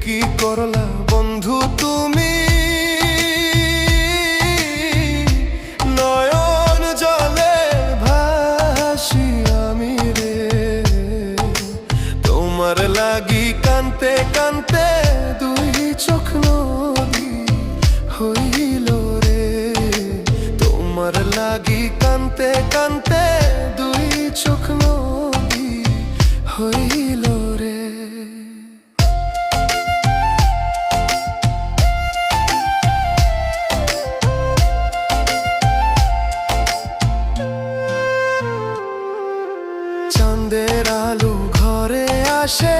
কি করলা বন্ধু তুমি, নয়ন জলে ভাসি আমি রে। তোমার লাগি কানতে কানতে দুই চোখ নদী হইল রে। তোমার লাগি কানতে কানতে দুই চোখ নদী হইল রে। চাঁদের আলো ঘরে আসে,